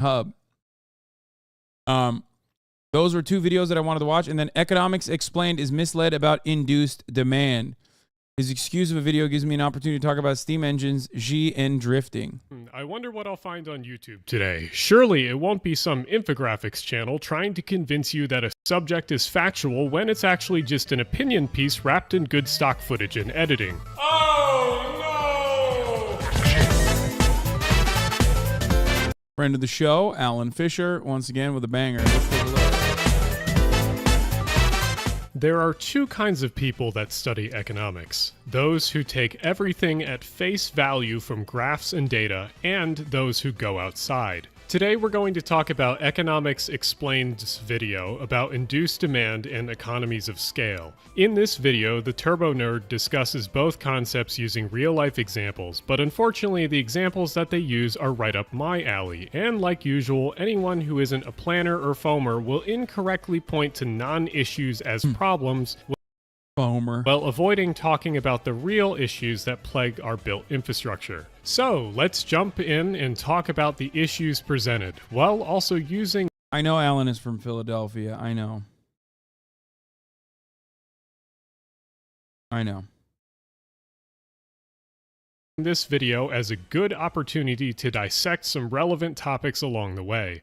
Hub. Those were two videos that I wanted to watch. And then Economics Explained is misled about induced demand. His excuse of a video gives me an opportunity to talk about steam engines, G, and drifting. I wonder what I'll find on YouTube today. Surely it won't be some infographics channel trying to convince you that a subject is factual when it's actually just an opinion piece wrapped in good stock footage and editing. Oh no! Friend of the show, Alan Fisher, once again with a banger. Let's take a look. There are two kinds of people that study economics. Those who take everything at face value from graphs and data, and those who go outside. Today we're going to talk about Economics Explained's video about induced demand and economies of scale. In this video, the Turbo Nerd discusses both concepts using real-life examples, but unfortunately the examples that they use are right up my alley, and like usual, anyone who isn't a planner or foamer will incorrectly point to non-issues as problems, while avoiding talking about the real issues that plague our built infrastructure. So, let's jump in and talk about the issues presented, while also using... I know Alan is from Philadelphia. I know. This video as a good opportunity to dissect some relevant topics along the way.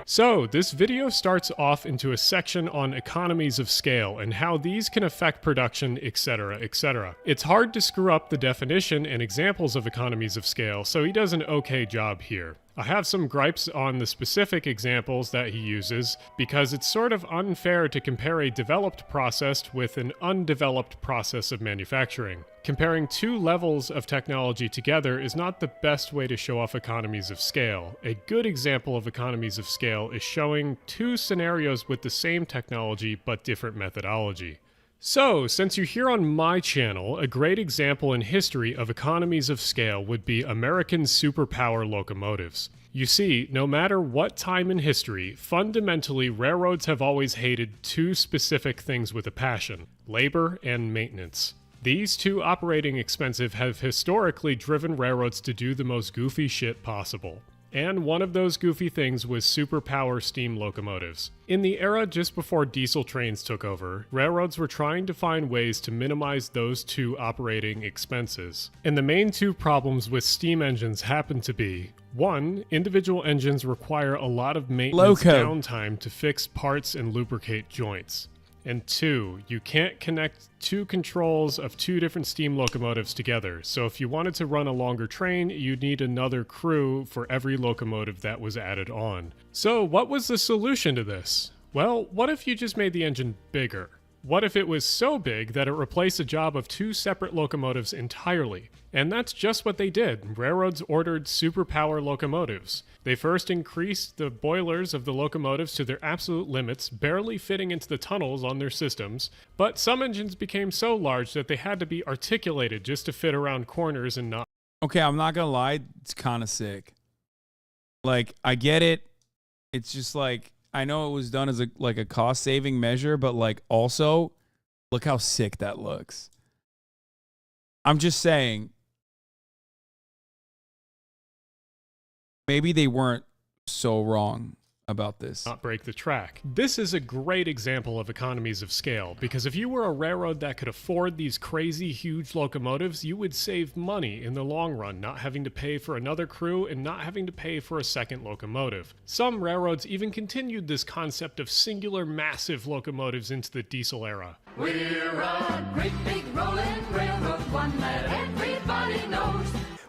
So, this video starts off into a section on economies of scale and how these can affect production, etc., etc. It's hard to screw up the definition and examples of economies of scale, so he does an okay job here. I have some gripes on the specific examples that he uses, because it's sort of unfair to compare a developed process with an undeveloped process of manufacturing. Comparing two levels of technology together is not the best way to show off economies of scale. A good example of economies of scale is showing two scenarios with the same technology but different methodology. So, since you're here on my channel, a great example in history of economies of scale would be American superpower locomotives. You see, no matter what time in history, fundamentally railroads have always hated two specific things with a passion: labor and maintenance. These two operating expenses have historically driven railroads to do the most goofy shit possible. And one of those goofy things was superpower steam locomotives. In the era just before diesel trains took over, railroads were trying to find ways to minimize those two operating expenses. And the main two problems with steam engines happen to be: one, individual engines require a lot of maintenance downtime to fix parts and lubricate joints. And two, you can't connect two controls of two different steam locomotives together, so if you wanted to run a longer train, you'd need another crew for every locomotive that was added on. So what was the solution to this? Well, what if you just made the engine bigger? What if it was so big that it replaced the job of two separate locomotives entirely? And that's just what they did. Railroads ordered superpower locomotives. They first increased the boilers of the locomotives to their absolute limits, barely fitting into the tunnels on their systems, but some engines became so large that they had to be articulated just to fit around corners and not... Okay, I'm not gonna lie, it's kind of sick. Like, I get it. It's just like, I know it was done as a cost-saving measure, but like also, look how sick that looks. I'm just saying, maybe they weren't so wrong about this. Not break the track. This is a great example of economies of scale, because if you were a railroad that could afford these crazy huge locomotives, you would save money in the long run, not having to pay for another crew and not having to pay for a second locomotive. Some railroads even continued this concept of singular massive locomotives into the diesel era. We're a great big rolling railroad, one that everybody knows.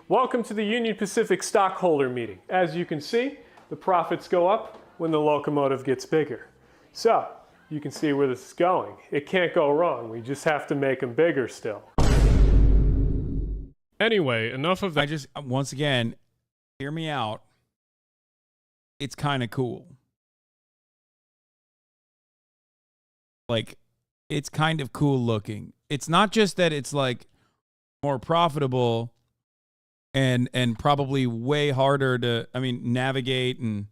Welcome to the Union Pacific stockholder meeting. As you can see, the profits go up when the locomotive gets bigger. So, you can see where this is going. It can't go wrong. We just have to make them bigger still. Anyway, enough of that. Once again, hear me out. It's kind of cool. Like, it's kind of cool looking. It's not just that it's like more profitable and probably way harder to, navigate, and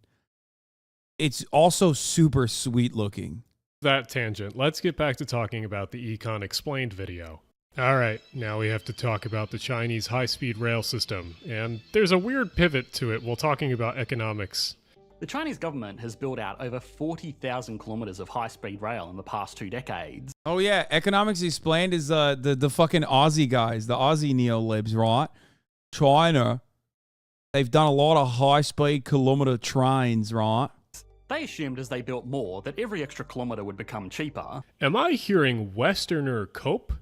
it's also super sweet looking. That tangent. Let's get back to talking about the Econ Explained video. All right, now we have to talk about the Chinese high-speed rail system, and there's a weird pivot to it while talking about economics. The Chinese government has built out over 40,000 kilometers of high-speed rail in the past 2 decades. Oh yeah, Economics Explained is the fucking Aussie guys, the Aussie neolibs, right? China, they've done a lot of high-speed kilometer trains, right? They assumed as they built more that every extra kilometer would become cheaper. Am I hearing Westerner cope?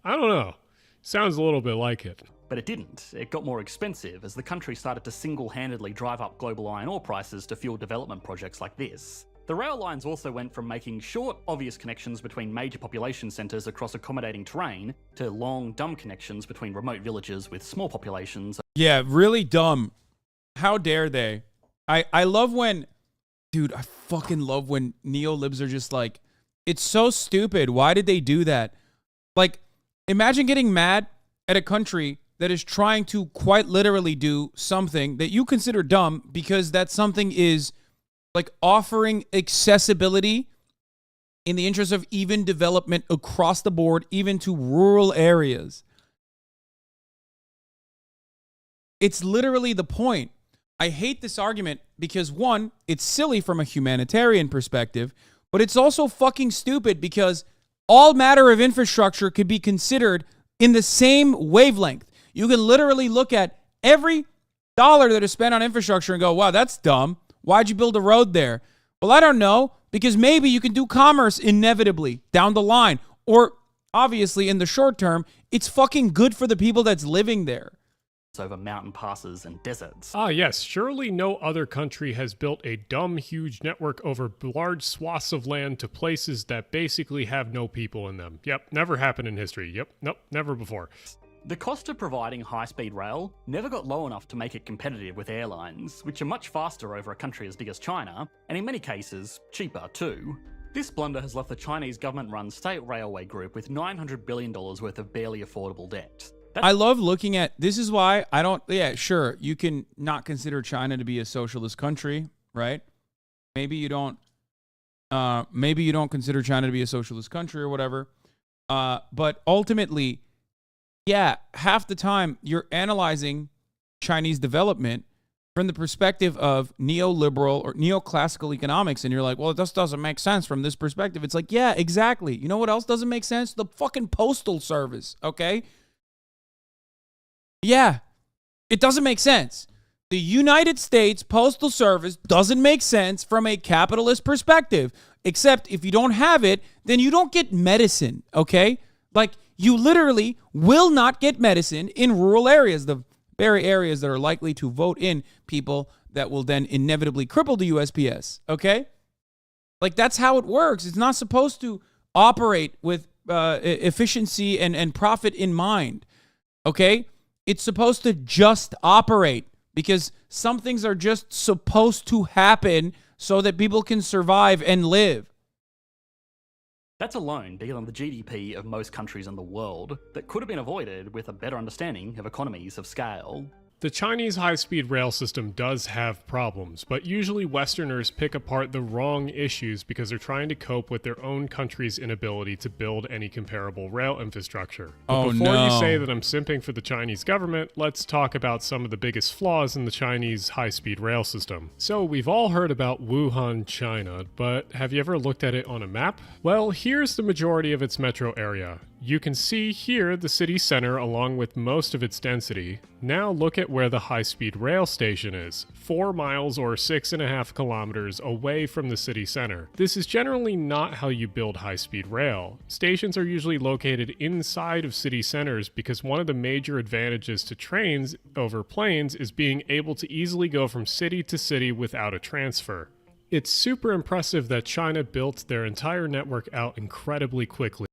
I don't know. Sounds a little bit like it. But it didn't. It got more expensive as the country started to single-handedly drive up global iron ore prices to fuel development projects like this. The rail lines also went from making short, obvious connections between major population centres across accommodating terrain to long, dumb connections between remote villages with small populations. Yeah, really dumb. How dare they? I love when, dude, I fucking love when neolibs are just like, it's so stupid. Why did they do that? Like, imagine getting mad at a country that is trying to quite literally do something that you consider dumb because that something is like offering accessibility in the interest of even development across the board, even to rural areas. It's literally the point. I hate this argument because, one, it's silly from a humanitarian perspective, but it's also fucking stupid because all matter of infrastructure could be considered in the same wavelength. You can literally look at every dollar that is spent on infrastructure and go, wow, that's dumb. Why'd you build a road there? Well, I don't know, because maybe you can do commerce inevitably down the line. Or obviously in the short term, it's fucking good for the people that's living there. Over mountain passes and deserts. Ah yes, surely no other country has built a dumb huge network over large swaths of land to places that basically have no people in them. Yep, never happened in history. Yep, nope, never before. The cost of providing high-speed rail never got low enough to make it competitive with airlines, which are much faster over a country as big as China, and in many cases, cheaper too. This blunder has left the Chinese government-run state railway group with $900 billion worth of barely affordable debt. I love looking at, this is why I don't, yeah, sure, you can not consider China to be a socialist country, right? Maybe you don't consider China to be a socialist country or whatever. But ultimately, yeah, half the time you're analyzing Chinese development from the perspective of neoliberal or neoclassical economics, and you're like, well, it just doesn't make sense from this perspective. It's like, yeah, exactly. You know what else doesn't make sense? The fucking postal service, okay? Yeah, it doesn't make sense. The United States Postal Service doesn't make sense from a capitalist perspective, except if you don't have it, then you don't get medicine, okay? Like, you literally will not get medicine in rural areas, the very areas that are likely to vote in people that will then inevitably cripple the USPS, okay? Like, that's how it works. It's not supposed to operate with efficiency and profit in mind, okay? It's supposed to just operate because some things are just supposed to happen so that people can survive and live. That's alone bigger than the GDP of most countries in the world that could have been avoided with a better understanding of economies of scale. The Chinese high-speed rail system does have problems, but usually Westerners pick apart the wrong issues because they're trying to cope with their own country's inability to build any comparable rail infrastructure. But before you say that I'm simping for the Chinese government, let's talk about some of the biggest flaws in the Chinese high-speed rail system. So we've all heard about Wuhan, China, but have you ever looked at it on a map? Well, here's the majority of its metro area. You can see here the city center along with most of its density. Now look at where the high-speed rail station is, 4 miles or 6.5 kilometers away from the city center. This is generally not how you build high-speed rail. Stations are usually located inside of city centers because one of the major advantages to trains over planes is being able to easily go from city to city without a transfer. It's super impressive that China built their entire network out incredibly quickly.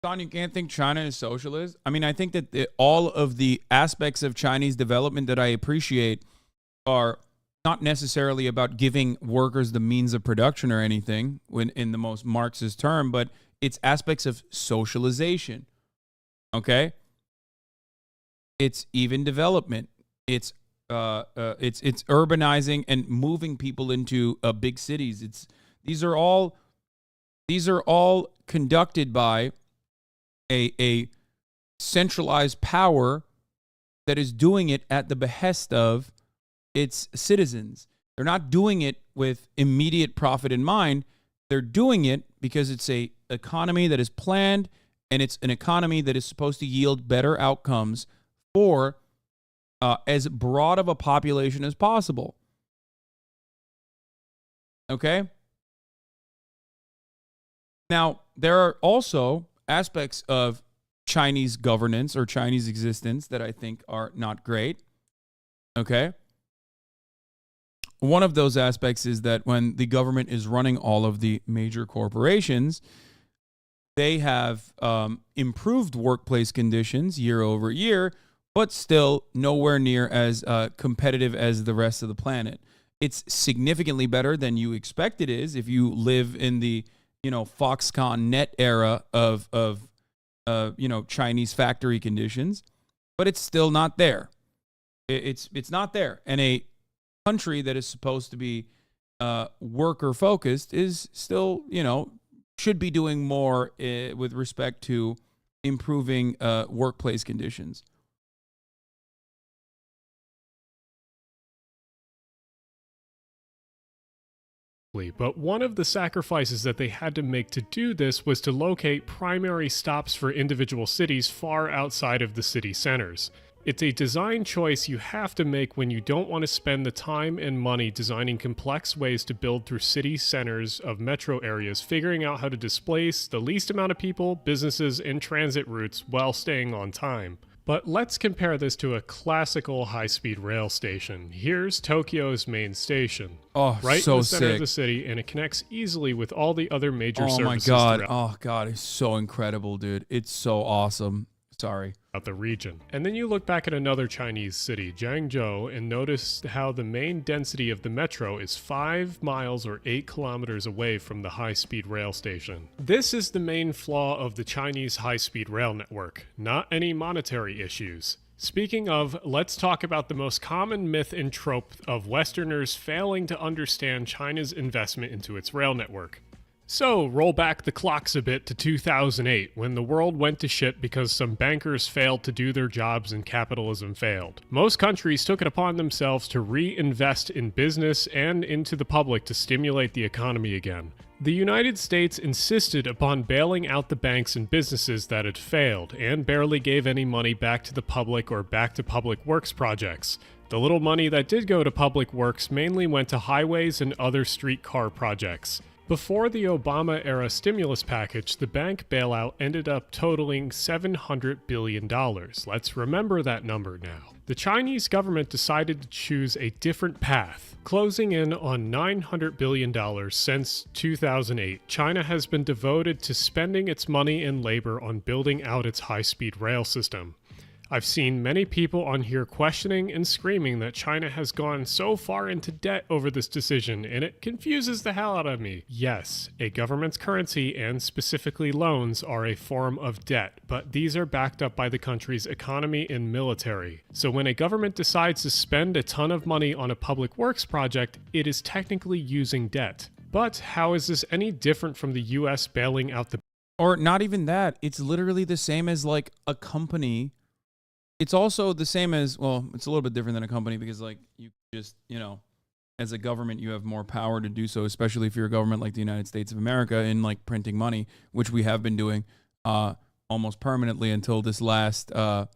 Don, you can't think China is socialist. I mean, I think that all of the aspects of Chinese development that I appreciate are not necessarily about giving workers the means of production or anything when in the most Marxist term, but it's aspects of socialization. Okay? It's even development. It's urbanizing and moving people into big cities. These are all conducted by a centralized power that is doing it at the behest of its citizens. They're not doing it with immediate profit in mind. They're doing it because it's an economy that is planned, and it's an economy that is supposed to yield better outcomes for as broad of a population as possible. Okay? Now, there are also aspects of Chinese governance or Chinese existence that I think are not great. Okay? One of those aspects is that when the government is running all of the major corporations, they have improved workplace conditions year over year, but still nowhere near as competitive as the rest of the planet. It's significantly better than you expect it is if you live in the, Foxconn net era of Chinese factory conditions, but it's still not there. It's not there. And a country that is supposed to be worker focused is still, should be doing more with respect to improving workplace conditions. But one of the sacrifices that they had to make to do this was to locate primary stops for individual cities far outside of the city centers. It's a design choice you have to make when you don't want to spend the time and money designing complex ways to build through city centers of metro areas, figuring out how to displace the least amount of people, businesses, and transit routes while staying on time. But let's compare this to a classical high-speed rail station. Here's Tokyo's main station. Oh, right so in the center sick. of the city, and it connects easily with all the other major services Oh my God. throughout Oh God, it's so incredible, dude. It's so awesome. Sorry. the region. And then you look back at another Chinese city, Jiangzhou, and notice how the main density of the metro is 5 miles or 8 kilometers away from the high-speed rail station. This is the main flaw of the Chinese high-speed rail network, not any monetary issues. Speaking of, let's talk about the most common myth and trope of Westerners failing to understand China's investment into its rail network. So, roll back the clocks a bit to 2008, when the world went to shit because some bankers failed to do their jobs and capitalism failed. Most countries took it upon themselves to reinvest in business and into the public to stimulate the economy again. The United States insisted upon bailing out the banks and businesses that had failed, and barely gave any money back to the public or back to public works projects. The little money that did go to public works mainly went to highways and other streetcar projects. Before the Obama-era stimulus package, the bank bailout ended up totaling $700 billion. Let's remember that number now. The Chinese government decided to choose a different path. Closing in on $900 billion since 2008, China has been devoted to spending its money and labor on building out its high-speed rail system. I've seen many people on here questioning and screaming that China has gone so far into debt over this decision, and it confuses the hell out of me. Yes, a government's currency, and specifically loans, are a form of debt, but these are backed up by the country's economy and military. So when a government decides to spend a ton of money on a public works project, it is technically using debt. But how is this any different from the US bailing out the... Or not even that. It's literally the same as like a company. It's also the same as, well, it's a little bit different than a company because, like, you just, as a government, you have more power to do so, especially if you're a government like the United States of America in, like, printing money, which we have been doing almost permanently until this last 4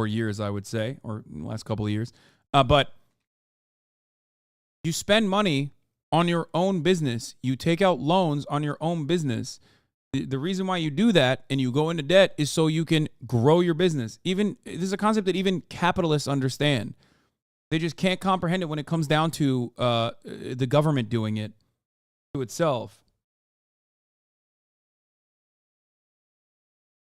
years, I would say, or last couple of years. But you spend money on your own business. You take out loans on your own business. The reason why you do that and you go into debt is so you can grow your business. This is a concept that even capitalists understand. They just can't comprehend it when it comes down to the government doing it to itself.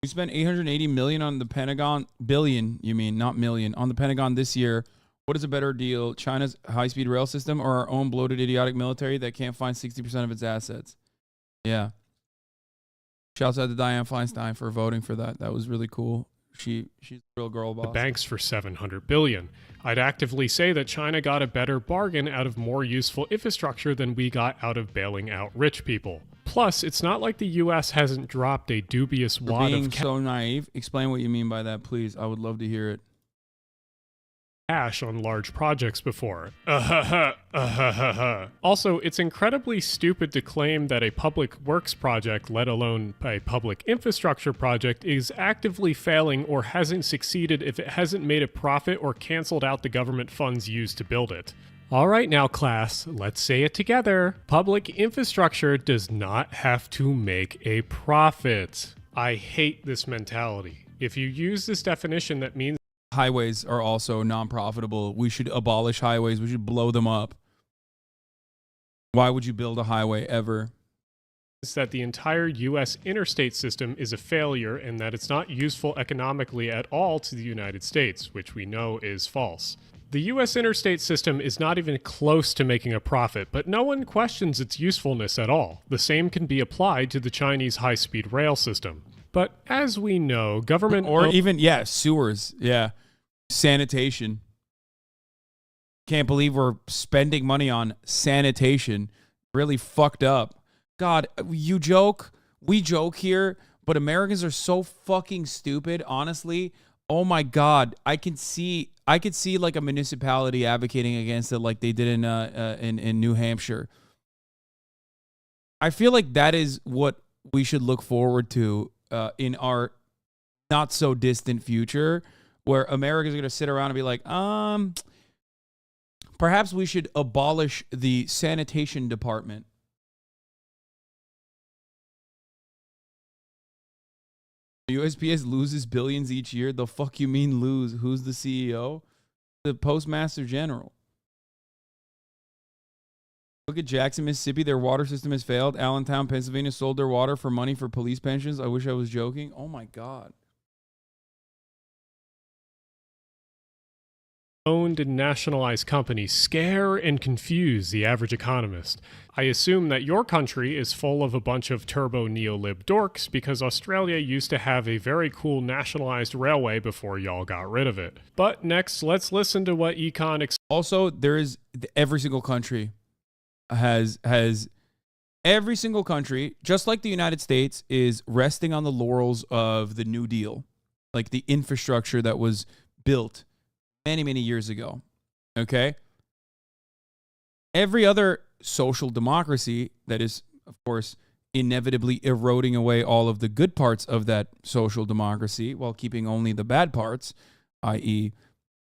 We spent $880 million on the Pentagon, billion, you mean, not million, on the Pentagon this year. What is a better deal, China's high-speed rail system or our own bloated, idiotic military that can't find 60% of its assets? Yeah. Shouts out to Dianne Feinstein for voting for that. That was really cool. She's a real girl boss. The banks for $700 billion. I'd actively say that China got a better bargain out of more useful infrastructure than we got out of bailing out rich people. Plus, it's not like the US hasn't dropped a dubious For wad being of so naive. Explain what you mean by that, please. I would love to hear it. cash on large projects before. Also, it's incredibly stupid to claim that a public works project, let alone a public infrastructure project, is actively failing or hasn't succeeded if it hasn't made a profit or canceled out the government funds used to build it. All right now, class, let's say it together. Public infrastructure does not have to make a profit. I hate this mentality. If you use this definition, that means Highways are also non-profitable. We should abolish highways. We should blow them up. Why would you build a highway ever? that the entire US interstate system is a failure and that it's not useful economically at all to the United States, which we know is false. The US interstate system is not even close to making a profit, but no one questions its usefulness at all. The same can be applied to the Chinese high-speed rail system. But as we know, government... Or even, sewers, sanitation. Can't believe we're spending money on sanitation. Really fucked up. God, you joke, we joke here, but Americans are so fucking stupid, honestly. Oh my God, I could see like a municipality advocating against it like they did in New Hampshire. I feel like that is what we should look forward to in our not so distant future, where Americans are going to sit around and be like, perhaps we should abolish the sanitation department. The USPS loses billions each year. The fuck you mean lose? Who's the CEO? The Postmaster General. Look at Jackson, Mississippi. Their water system has failed. Allentown, Pennsylvania sold their water for money for police pensions. I wish I was joking. Oh my God. Owned and nationalized companies scare and confuse the average economist. I assume that your country is full of a bunch of turbo neo-lib dorks because Australia used to have a very cool nationalized railway before y'all got rid of it. But next, let's listen to what econ... Also, there is every single country has every single country, just like the United States, is resting on the laurels of the New Deal, like the infrastructure that was built many years ago. Okay? Every other social democracy that is, of course, inevitably eroding away all of the good parts of that social democracy while keeping only the bad parts, i.e.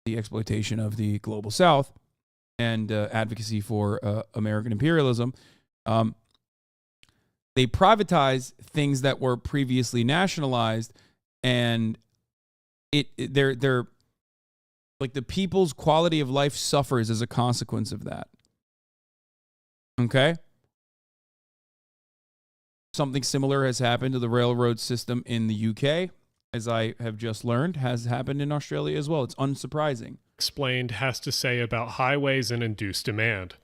the exploitation of the global South and advocacy for American imperialism. They privatize things that were previously nationalized, and they're like the people's quality of life suffers as a consequence of that. Okay? Something similar has happened to the railroad system in the UK, as I have just learned, has happened in Australia as well. It's unsurprising. Explained has to say about highways and induced demand.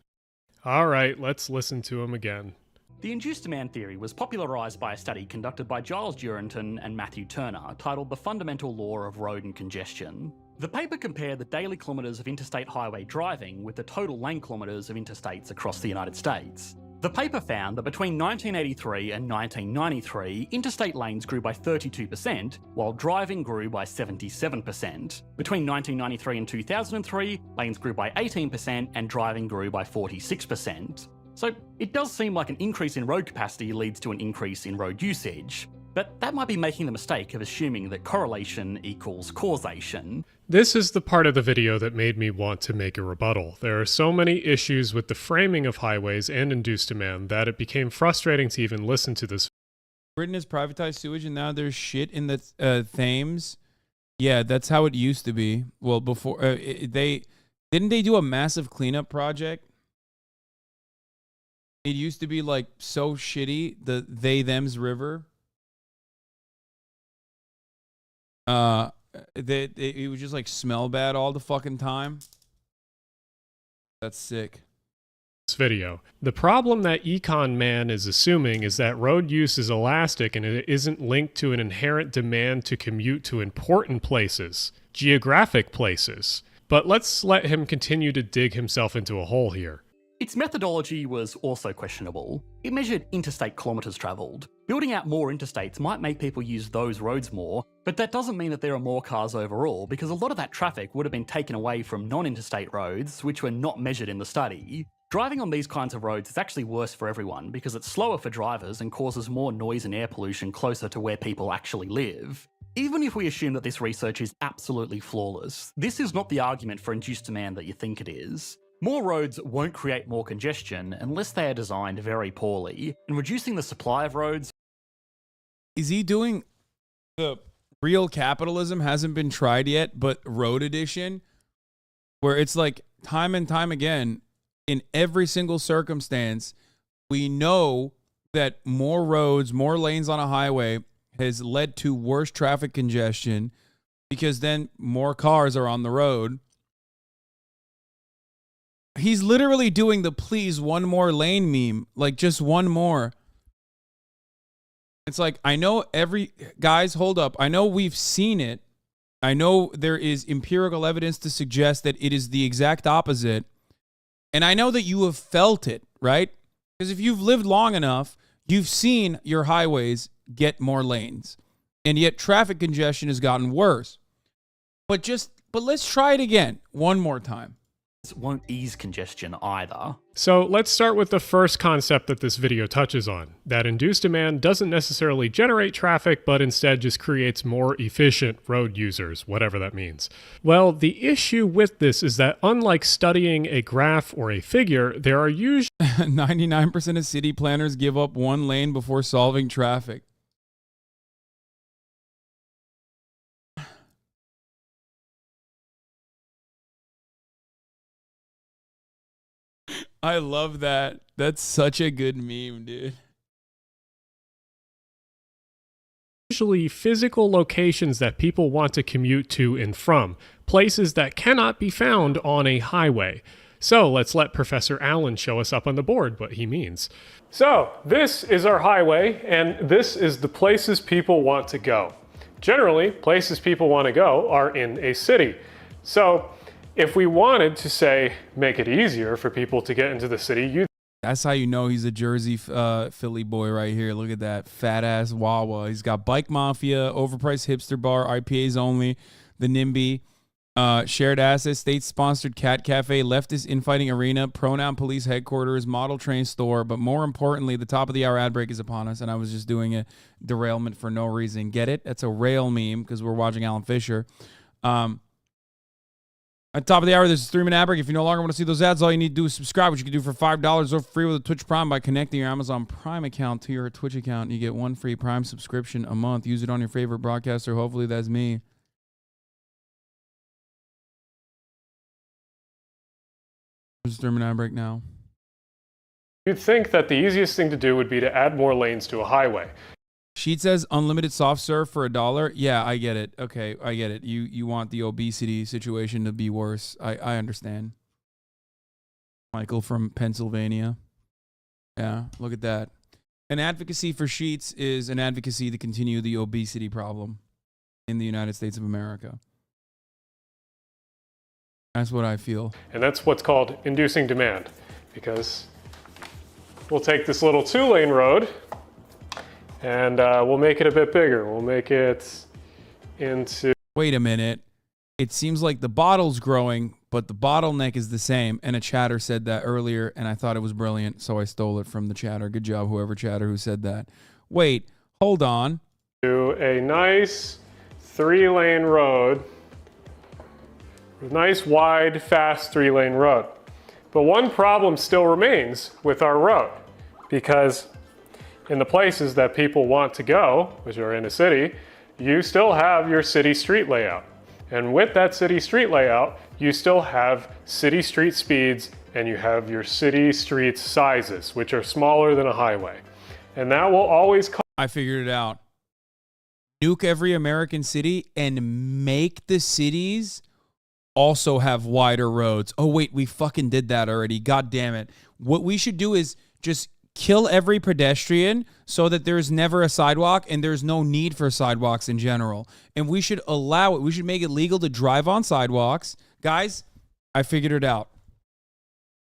All right, let's listen to him again. The induced demand theory was popularised by a study conducted by Giles Duranton and Matthew Turner titled The Fundamental Law of Road and Congestion. The paper compared the daily kilometres of interstate highway driving with the total lane kilometres of interstates across the United States. The paper found that between 1983 and 1993, interstate lanes grew by 32%, while driving grew by 77%. Between 1993 and 2003, lanes grew by 18% and driving grew by 46%. So it does seem like an increase in road capacity leads to an increase in road usage, but that might be making the mistake of assuming that correlation equals causation. This is the part of the video that made me want to make a rebuttal. There are so many issues with the framing of highways and induced demand that it became frustrating to even listen to this. Britain has privatized sewage and now there's shit in the Thames. Yeah, that's how it used to be. Well, before they do a massive cleanup project. It used to be like so shitty, the Thames River. It would just like smell bad all the fucking time. That's sick. This video. The problem that Econ Man is assuming is that road use is elastic and it isn't linked to an inherent demand to commute to important places, geographic places. But let's let him continue to dig himself into a hole here. Its methodology was also questionable. It measured interstate kilometres travelled. Building out more interstates might make people use those roads more, but that doesn't mean that there are more cars overall, because a lot of that traffic would have been taken away from non-interstate roads, which were not measured in the study. Driving on these kinds of roads is actually worse for everyone, because it's slower for drivers and causes more noise and air pollution closer to where people actually live. Even if we assume that this research is absolutely flawless, this is not the argument for induced demand that you think it is. More roads won't create more congestion unless they are designed very poorly, and reducing the supply of roads... Is he doing the real capitalism hasn't been tried yet, but road edition, where it's like time and time again, in every single circumstance, we know that more roads, more lanes on a highway has led to worse traffic congestion because then more cars are on the road. He's literally doing the please one more lane meme, like just one more. It's like, I know guys, hold up. I know we've seen it. I know there is empirical evidence to suggest that it is the exact opposite. And I know that you have felt it, right? Because if you've lived long enough, you've seen your highways get more lanes. And yet traffic congestion has gotten worse. But let's try it again one more time. Won't ease congestion either. So let's start with the first concept that this video touches on, that induced demand doesn't necessarily generate traffic, but instead just creates more efficient road users, whatever that means. Well, the issue with this is that unlike studying a graph or a figure, there are usually 99% of city planners give up one lane before solving traffic. I love that. That's such a good meme, dude. usually physical locations that people want to commute to and from, places that cannot be found on a highway. So let's let Professor Allen show us up on the board what he means. So this is our highway, and this is the places people want to go. Generally, places people want to go are in a city. So if we wanted to, say, make it easier for people to get into the city, that's how you know he's a Jersey Philly boy right here. Look at that fat ass Wawa. He's got Bike Mafia, Overpriced Hipster Bar, IPAs only, the NIMBY, Shared Assets, State-Sponsored Cat Cafe, Leftist Infighting Arena, Pronoun Police Headquarters, Model Train Store. But more importantly, the top of the hour ad break is upon us, and I was just doing a derailment for no reason. Get it? That's a rail meme because we're watching Alan Fisher. At the top of the hour, this is 3-minute ad break. If you no longer want to see those ads, all you need to do is subscribe, which you can do for $5 or free with a Twitch Prime by connecting your Amazon Prime account to your Twitch account. You get one free Prime subscription a month. Use it on your favorite broadcaster. Hopefully that's me. Just 3-minute ad break now. you'd think that the easiest thing to do would be to add more lanes to a highway. Sheet says unlimited soft serve for $1. Yeah, I get it. Okay, I get it. You want the obesity situation to be worse. I understand. Michael from Pennsylvania. Yeah, look at that. An advocacy for Sheets is an advocacy to continue the obesity problem in the United States of America. That's what I feel. And that's what's called inducing demand, because we'll take this little 2-lane road and we'll make it a bit bigger. We'll make it into... Wait a minute. It seems like the bottle's growing, but the bottleneck is the same. And a chatter said that earlier, and I thought it was brilliant, so I stole it from the chatter. Good job, whoever chatter who said that. Wait, hold on. To a nice 3-lane road. A nice, wide, fast 3-lane road. But one problem still remains with our road, because in the places that people want to go, which are in a city, you still have your city street layout. And with that city street layout, you still have city street speeds and you have your city street sizes, which are smaller than a highway. And that will always cause... I figured it out. Nuke every American city and make the cities also have wider roads. Oh, wait, we fucking did that already. God damn it. What we should do is just kill every pedestrian so that there's never a sidewalk and there's no need for sidewalks in general. And we should allow it. We should make it legal to drive on sidewalks. Guys, I figured it out.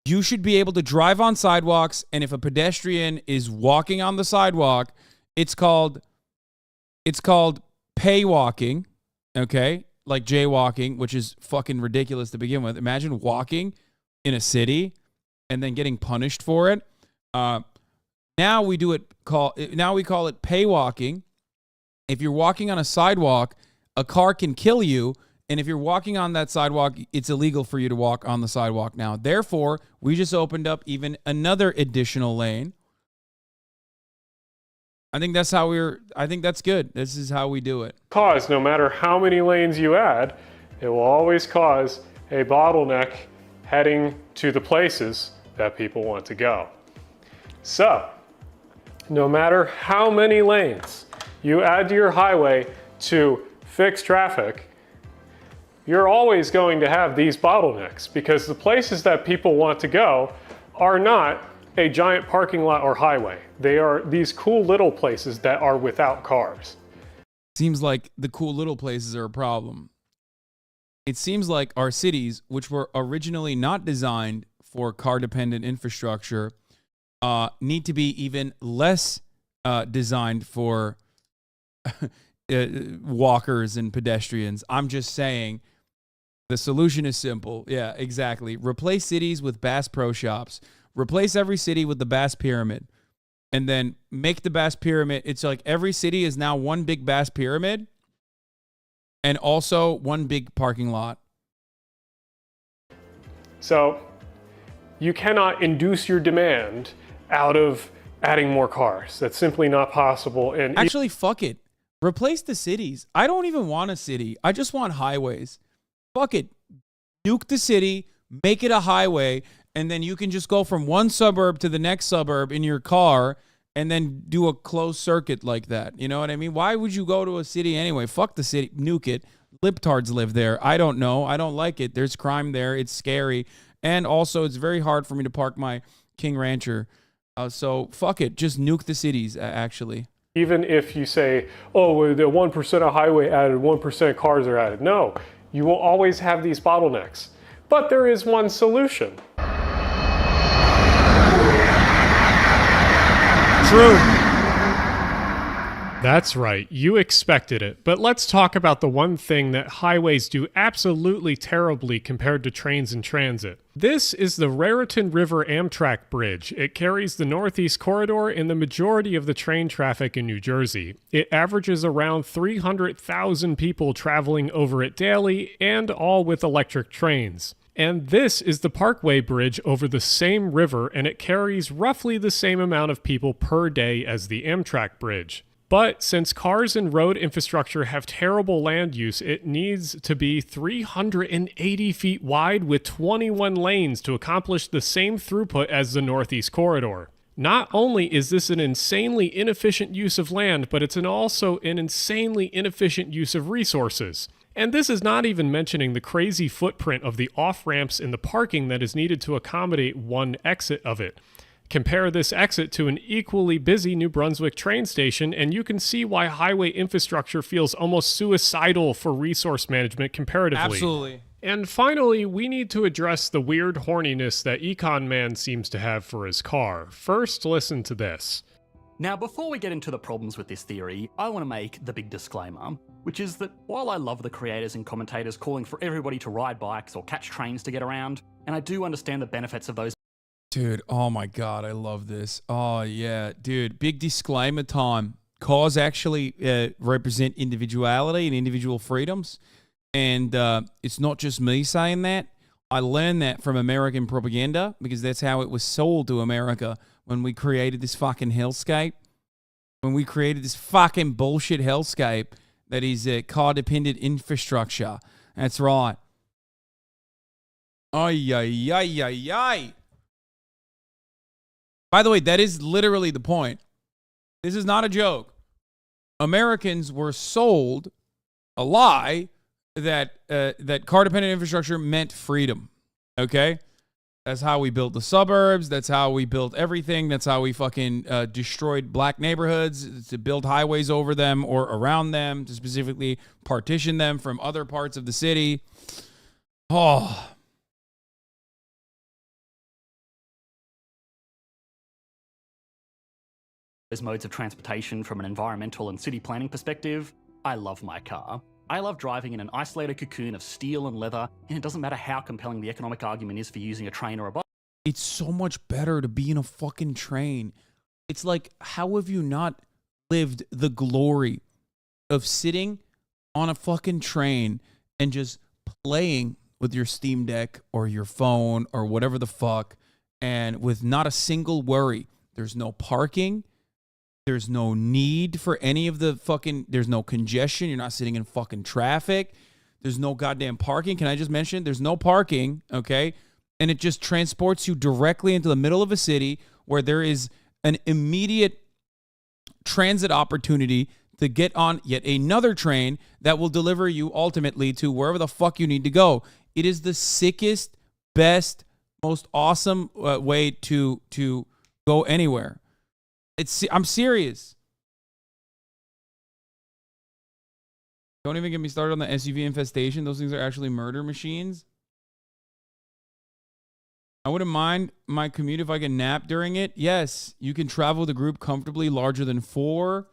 You should be able to drive on sidewalks, and if a pedestrian is walking on the sidewalk, it's called pay walking, okay? Like jaywalking, which is fucking ridiculous to begin with. Imagine walking in a city and then getting punished for it. Now we call it pay walking. If you're walking on a sidewalk, a car can kill you, and if you're walking on that sidewalk, it's illegal for you to walk on the sidewalk now. Therefore, we just opened up even another additional lane. I think that's good. This is how we do it. Cause, no matter how many lanes you add, it will always cause a bottleneck heading to the places that people want to go. So, no matter how many lanes you add to your highway to fix traffic, you're always going to have these bottlenecks because the places that people want to go are not a giant parking lot or highway. They are these cool little places that are without cars. Seems like the cool little places are a problem. It seems like our cities, which were originally not designed for car-dependent infrastructure, need to be even less designed for walkers and pedestrians. I'm just saying the solution is simple. Yeah, exactly. Replace cities with Bass Pro Shops. Replace every city with the Bass Pyramid. And then make the Bass Pyramid. It's like every city is now one big Bass Pyramid and also one big parking lot. So you cannot induce your demand out of adding more cars. That's simply not possible. And actually, fuck it. Replace the cities. I don't even want a city. I just want highways. Fuck it. Nuke the city, make it a highway, and then you can just go from one suburb to the next suburb in your car and then do a closed circuit like that. You know what I mean? Why would you go to a city anyway? Fuck the city. Nuke it. Libtards live there. I don't know. I don't like it. There's crime there. It's scary. And also, it's very hard for me to park my King Rancher. So fuck it. Just nuke the cities, actually. Even if you say, oh, the 1% of highway added, 1% of cars are added. No, you will always have these bottlenecks. But there is one solution. True. That's right, you expected it. But let's talk about the one thing that highways do absolutely terribly compared to trains in transit. This is the Raritan River Amtrak Bridge. It carries the Northeast Corridor and the majority of the train traffic in New Jersey. It averages around 300,000 people traveling over it daily, and all with electric trains. And this is the Parkway Bridge over the same river, and it carries roughly the same amount of people per day as the Amtrak Bridge. But since cars and road infrastructure have terrible land use, it needs to be 380 feet wide with 21 lanes to accomplish the same throughput as the Northeast Corridor. Not only is this an insanely inefficient use of land, but it's also an insanely inefficient use of resources. And this is not even mentioning the crazy footprint of the off-ramps and the parking that is needed to accommodate one exit of it. Compare this exit to an equally busy New Brunswick train station, and you can see why highway infrastructure feels almost suicidal for resource management comparatively. Absolutely. And finally, we need to address the weird horniness that Econ Man seems to have for his car. First, listen to this. Now, before we get into the problems with this theory, I want to make the big disclaimer, which is that while I love the creators and commentators calling for everybody to ride bikes or catch trains to get around, and I do understand the benefits of those. Dude, oh my God, I love this. Oh yeah, dude, big disclaimer time. Cars actually represent individuality and individual freedoms. And it's not just me saying that. I learned that from American propaganda because that's how it was sold to America when we created this fucking hellscape. When we created this fucking bullshit hellscape that is a car-dependent infrastructure. That's right. Ay, ay, ay, ay, ay. By the way, that is literally the point. This is not a joke. Americans were sold a lie that car-dependent infrastructure meant freedom. Okay? That's how we built the suburbs. That's how we built everything. That's how we fucking destroyed black neighborhoods to build highways over them or around them, to specifically partition them from other parts of the city. Oh. As modes of transportation from an environmental and city planning perspective, I love my car. I love driving in an isolated cocoon of steel and leather, and it doesn't matter how compelling the economic argument is for using a train or a bus. It's so much better to be in a fucking train. It's like, how have you not lived the glory of sitting on a fucking train and just playing with your Steam Deck or your phone or whatever the fuck, and with not a single worry? There's no parking. There's no need for any of the fucking, there's no congestion. You're not sitting in fucking traffic. There's no goddamn parking. Can I just mention? There's no parking, okay? And it just transports you directly into the middle of a city where there is an immediate transit opportunity to get on yet another train that will deliver you ultimately to wherever the fuck you need to go. It is the sickest, best, most awesome way to go anywhere. I'm serious. Don't even get me started on the SUV infestation. Those things are actually murder machines. I wouldn't mind my commute if I can nap during it. Yes, you can travel with a group comfortably larger than 4.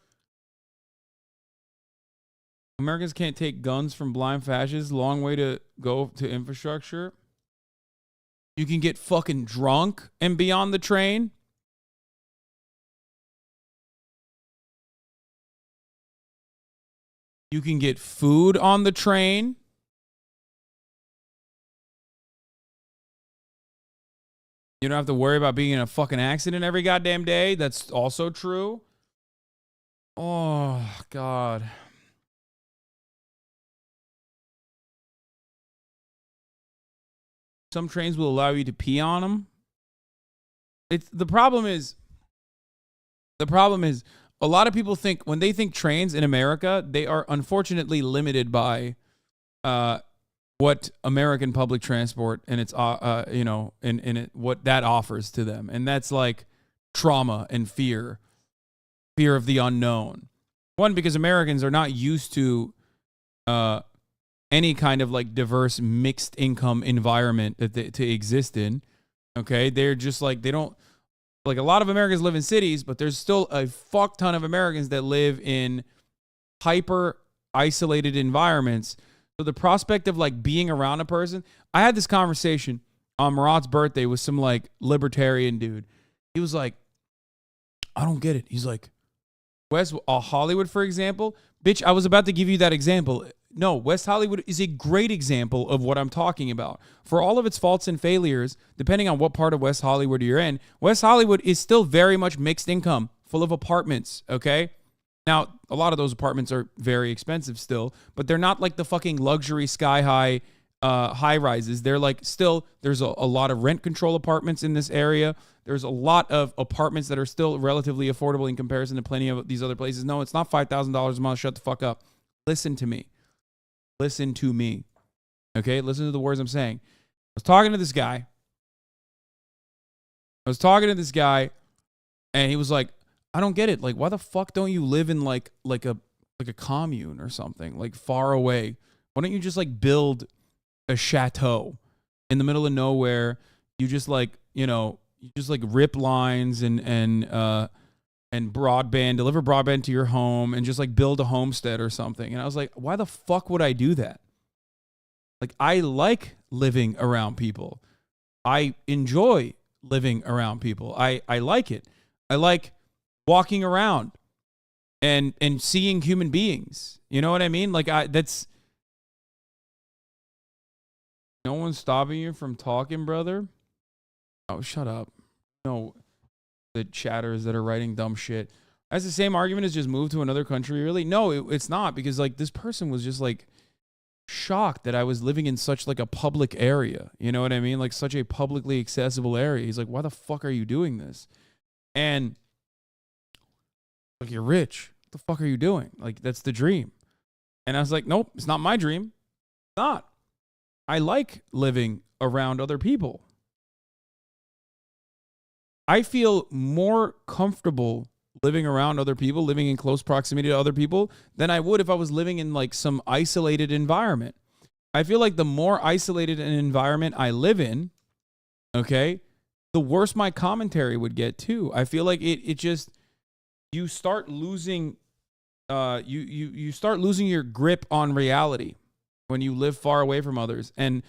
Americans can't take guns from blind fascists. Long way to go to infrastructure. You can get fucking drunk and be on the train. You can get food on the train. You don't have to worry about being in a fucking accident every goddamn day. That's also true. Oh, God. Some trains will allow you to pee on them. The problem is a lot of people think, when they think trains in America, they are unfortunately limited by what American public transport and its what that offers to them. And that's like trauma and fear of the unknown. One, because Americans are not used to any kind of like diverse mixed income environment to exist in. Okay. They're just like, they don't, like, a lot of Americans live in cities, but there's still a fuck ton of Americans that live in hyper isolated environments. So the prospect of like being around a person, I had this conversation on Marat's birthday with some like libertarian dude. He was like, I don't get it. He's like, West Hollywood, for example, bitch, I was about to give you that example. No, West Hollywood is a great example of what I'm talking about. For all of its faults and failures, depending on what part of West Hollywood you're in, West Hollywood is still very much mixed income, full of apartments, okay? Now, a lot of those apartments are very expensive still, but they're not like the fucking luxury sky-high high-rises. They're like still, there's a lot of rent control apartments in this area. There's a lot of apartments that are still relatively affordable in comparison to plenty of these other places. No, it's not $5,000 a month. Shut the fuck up. Listen to me. Listen to me. Okay? Listen to the words I'm saying. I was talking to this guy, and he was like, I don't get it. Like, why the fuck don't you live in like a commune or something, like far away? Why don't you just like build a chateau in the middle of nowhere? You just like, you just like rip lines and broadband, deliver broadband to your home, and just like build a homestead or something. And I was like, why the fuck would I do that? Like, I like living around people. I enjoy living around people. I like it. I like walking around and seeing human beings. You know what I mean? Like, that's, no one's stopping you from talking, brother. Oh, shut up. No, the chatters that are writing dumb shit. That's the same argument as just move to another country, really? No, it's not, because like this person was just like shocked that I was living in such like a public area. You know what I mean? Like such a publicly accessible area. He's like, why the fuck are you doing this? And like, you're rich. What the fuck are you doing? Like, that's the dream. And I was like, nope, it's not my dream. It's not. I like living around other people. I feel more comfortable living around other people, living in close proximity to other people, than I would if I was living in like some isolated environment. I feel like the more isolated an environment I live in, okay, the worse my commentary would get too. I feel like it just, you start losing you start losing your grip on reality when you live far away from others. And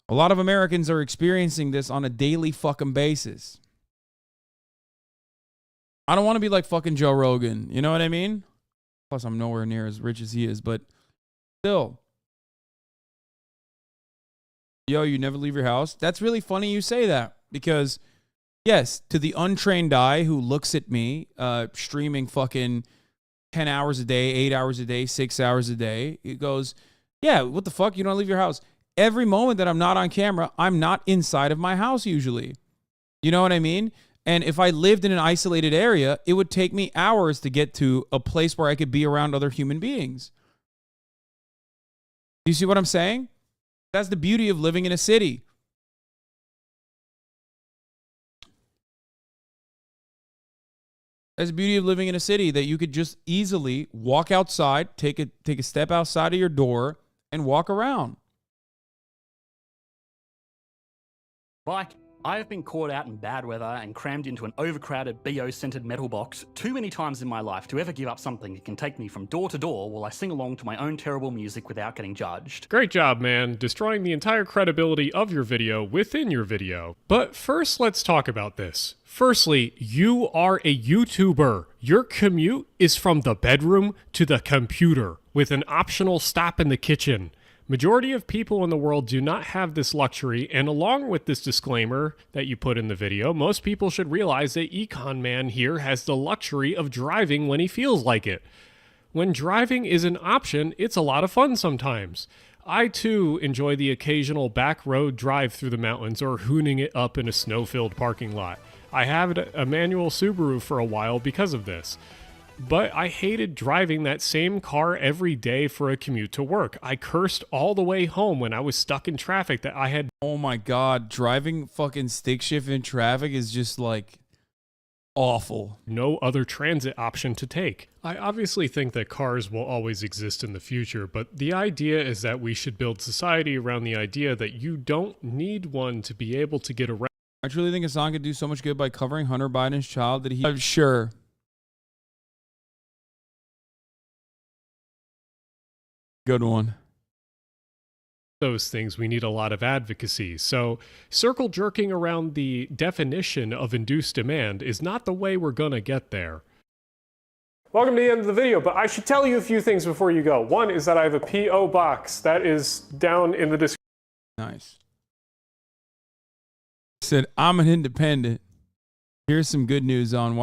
a lot of Americans are experiencing this on a daily fucking basis. I don't want to be like fucking Joe Rogan. You know what I mean? Plus, I'm nowhere near as rich as he is, but still. Yo, you never leave your house? That's really funny you say that because, yes, to the untrained eye who looks at me streaming fucking 10 hours a day, 8 hours a day, 6 hours a day, it goes, yeah, what the fuck? You don't leave your house. Every moment that I'm not on camera, I'm not inside of my house usually. You know what I mean? And if I lived in an isolated area, it would take me hours to get to a place where I could be around other human beings. Do you see what I'm saying? That's the beauty of living in a city. That's the beauty of living in a city, that you could just easily walk outside, take a step outside of your door, and walk around. Like, I have been caught out in bad weather and crammed into an overcrowded BO-scented metal box too many times in my life to ever give up something that can take me from door to door while I sing along to my own terrible music without getting judged. Great job, man, destroying the entire credibility of your video within your video. But first, let's talk about this. Firstly, you are a YouTuber. Your commute is from the bedroom to the computer, with an optional stop in the kitchen. Majority of people in the world do not have this luxury, and along with this disclaimer that you put in the video, most people should realize that Econ Man here has the luxury of driving when he feels like it. When driving is an option, it's a lot of fun sometimes. I too enjoy the occasional back road drive through the mountains or hooning it up in a snow-filled parking lot. I had a manual Subaru for a while because of this. But I hated driving that same car every day for a commute to work. I cursed all the way home when I was stuck in traffic that I had. Oh my God, driving fucking stick shift in traffic is just like awful. No other transit option to take. I obviously think that cars will always exist in the future, but the idea is that we should build society around the idea that you don't need one to be able to get around. I truly think Hasan could do so much good by covering Hunter Biden's child that he... I'm sure. Good one. Those things, we need a lot of advocacy. So circle jerking around the definition of induced demand is not the way we're gonna get there. Welcome to the end of the video, but I should tell you a few things before you go. One is that I have a P.O. box that is down in the description. Nice. Said, I'm an independent. Here's some good news on why